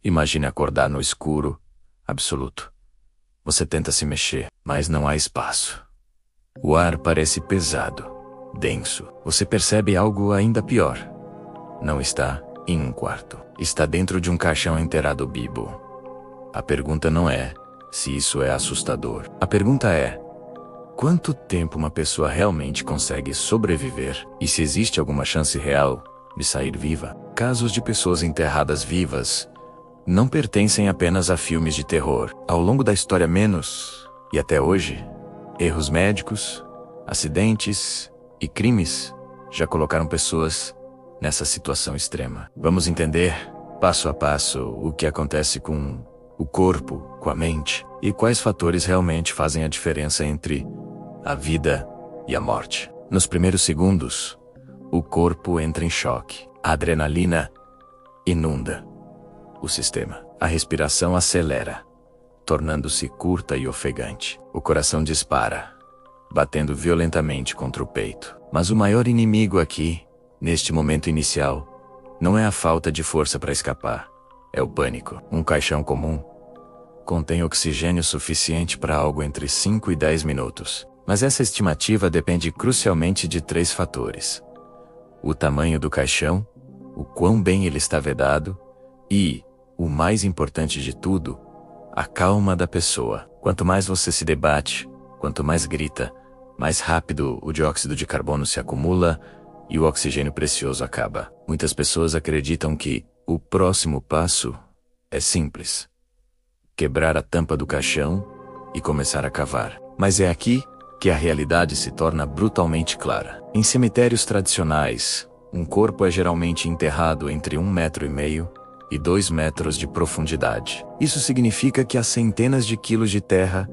Imagine acordar no escuro absoluto. Você tenta se mexer, mas não há espaço. O ar parece pesado, denso. Você percebe algo ainda pior. Não está em um quarto. Está dentro de um caixão enterrado vivo. A pergunta não é se isso é assustador. A pergunta é: quanto tempo uma pessoa realmente consegue sobreviver? E se existe alguma chance real de sair viva? Casos de pessoas enterradas vivas não pertencem apenas a filmes de terror. Ao longo da história e até hoje, erros médicos, acidentes e crimes já colocaram pessoas nessa situação extrema. Vamos entender, passo a passo, o que acontece com o corpo, com a mente, e quais fatores realmente fazem a diferença entre a vida e a morte. Nos primeiros segundos, o corpo entra em choque. A adrenalina inunda o sistema. A respiração acelera, tornando-se curta e ofegante. O coração dispara, batendo violentamente contra o peito. Mas o maior inimigo aqui, neste momento inicial, não é a falta de força para escapar. É o pânico. Um caixão comum contém oxigênio suficiente para algo entre 5 e 10 minutos. Mas essa estimativa depende crucialmente de 3 fatores: o tamanho do caixão, o quão bem ele está vedado e, o mais importante de tudo, a calma da pessoa. Quanto mais você se debate, quanto mais grita, mais rápido o dióxido de carbono se acumula e o oxigênio precioso acaba. Muitas pessoas acreditam que o próximo passo é simples: quebrar a tampa do caixão e começar a cavar. Mas é aqui que a realidade se torna brutalmente clara. Em cemitérios tradicionais, um corpo é geralmente enterrado entre 1,5 metro e 2 metros de profundidade. Isso significa que há centenas de quilos de terra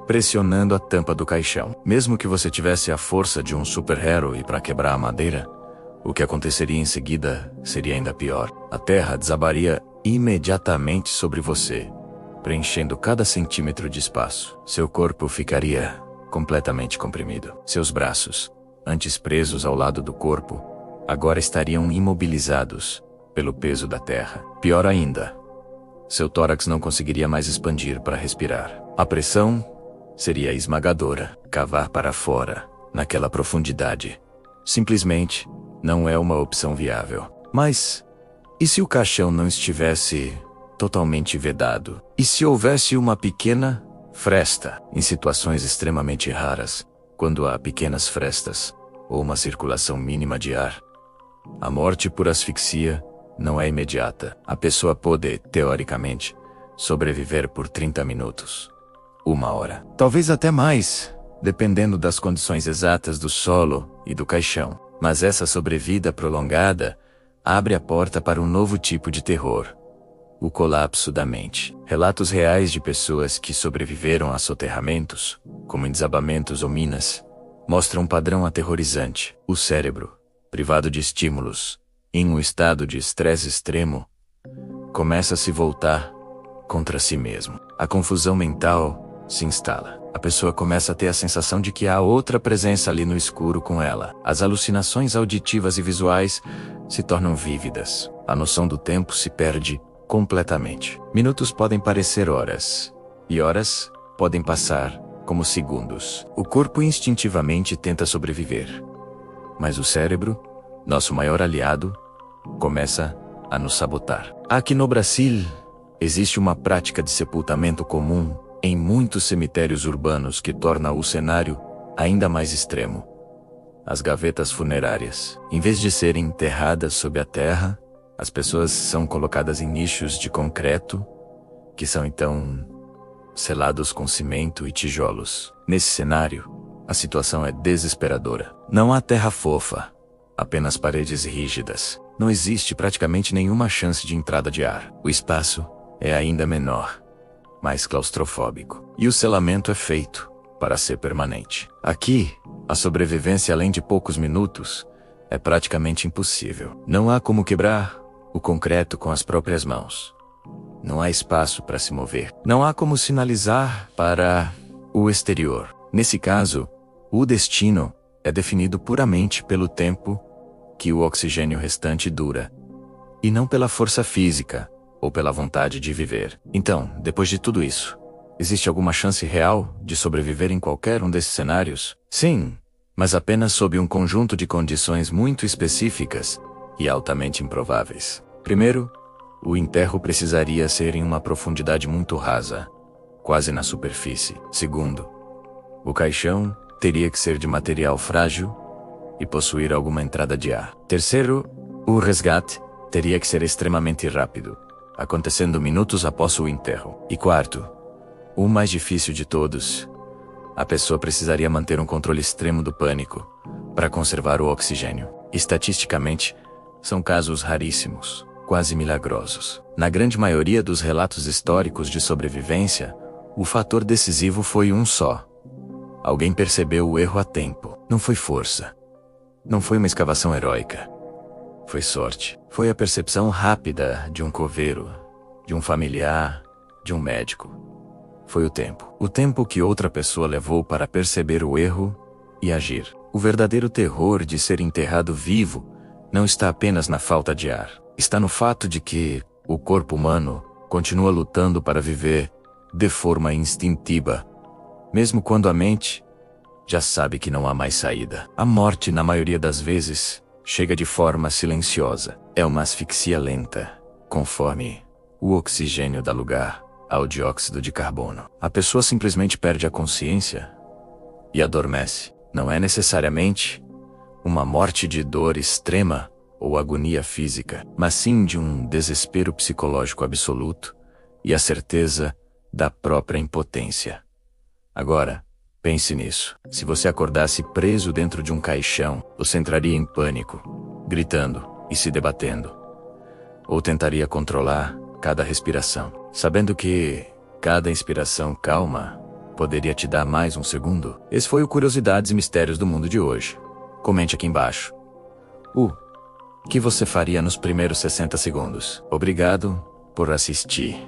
pressionando a tampa do caixão. Mesmo que você tivesse a força de um super-herói para quebrar a madeira, o que aconteceria em seguida seria ainda pior. A terra desabaria imediatamente sobre você, preenchendo cada centímetro de espaço. Seu corpo ficaria completamente comprimido. Seus braços, antes presos ao lado do corpo, agora estariam imobilizados pelo peso da terra. Pior ainda, seu tórax não conseguiria mais expandir para respirar. A pressão seria esmagadora. Cavar para fora, naquela profundidade, simplesmente não é uma opção viável. Mas, e se o caixão não estivesse totalmente vedado? E se houvesse uma pequena fresta? Em situações extremamente raras, quando há pequenas frestas ou uma circulação mínima de ar, a morte por asfixia não é imediata. A pessoa pode, teoricamente, sobreviver por 30 minutos, 1 hora, talvez até mais, dependendo das condições exatas do solo e do caixão. Mas essa sobrevida prolongada abre a porta para um novo tipo de terror: o colapso da mente. Relatos reais de pessoas que sobreviveram a soterramentos, como em desabamentos ou minas, mostram um padrão aterrorizante. O cérebro, privado de estímulos, em um estado de estresse extremo, começa a se voltar contra si mesmo. A confusão mental se instala. A pessoa começa a ter a sensação de que há outra presença ali no escuro com ela. As alucinações auditivas e visuais se tornam vívidas. A noção do tempo se perde completamente. Minutos podem parecer horas, e horas podem passar como segundos. O corpo instintivamente tenta sobreviver, mas o cérebro, nosso maior aliado, começa a nos sabotar. Aqui no Brasil, existe uma prática de sepultamento comum em muitos cemitérios urbanos que torna o cenário ainda mais extremo. As gavetas funerárias. Em vez de serem enterradas sob a terra, as pessoas são colocadas em nichos de concreto, que são então selados com cimento e tijolos. Nesse cenário, a situação é desesperadora. Não há terra fofa, apenas paredes rígidas. Não existe praticamente nenhuma chance de entrada de ar. O espaço é ainda menor, mais claustrofóbico. E o selamento é feito para ser permanente. Aqui, a sobrevivência além de poucos minutos é praticamente impossível. Não há como quebrar o concreto com as próprias mãos. Não há espaço para se mover. Não há como sinalizar para o exterior. Nesse caso, o destino é definido puramente pelo tempo que o oxigênio restante dura, e não pela força física ou pela vontade de viver. Então, depois de tudo isso, existe alguma chance real de sobreviver em qualquer um desses cenários? Sim, mas apenas sob um conjunto de condições muito específicas e altamente improváveis. Primeiro, o enterro precisaria ser em uma profundidade muito rasa, quase na superfície. Segundo, o caixão teria que ser de material frágil e possuir alguma entrada de ar. Terceiro, o resgate teria que ser extremamente rápido, acontecendo minutos após o enterro. E quarto, o mais difícil de todos, a pessoa precisaria manter um controle extremo do pânico para conservar o oxigênio. Estatisticamente, são casos raríssimos, quase milagrosos. Na grande maioria dos relatos históricos de sobrevivência, o fator decisivo foi um só. Alguém percebeu o erro a tempo. Não foi força. Não foi uma escavação heróica. Foi sorte. Foi a percepção rápida de um coveiro, de um familiar, de um médico. Foi o tempo. O tempo que outra pessoa levou para perceber o erro e agir. O verdadeiro terror de ser enterrado vivo não está apenas na falta de ar. Está no fato de que o corpo humano continua lutando para viver de forma instintiva, mesmo quando a mente já sabe que não há mais saída. A morte, na maioria das vezes, chega de forma silenciosa. É uma asfixia lenta, conforme o oxigênio dá lugar ao dióxido de carbono. A pessoa simplesmente perde a consciência e adormece. Não é necessariamente uma morte de dor extrema ou agonia física, mas sim de um desespero psicológico absoluto e a certeza da própria impotência. Agora, pense nisso. Se você acordasse preso dentro de um caixão, você entraria em pânico, gritando e se debatendo. Ou tentaria controlar cada respiração, sabendo que cada inspiração calma poderia te dar mais um segundo? Esse foi o Curiosidades e Mistérios do Mundo de hoje. Comente aqui embaixo. O que você faria nos primeiros 60 segundos? Obrigado por assistir.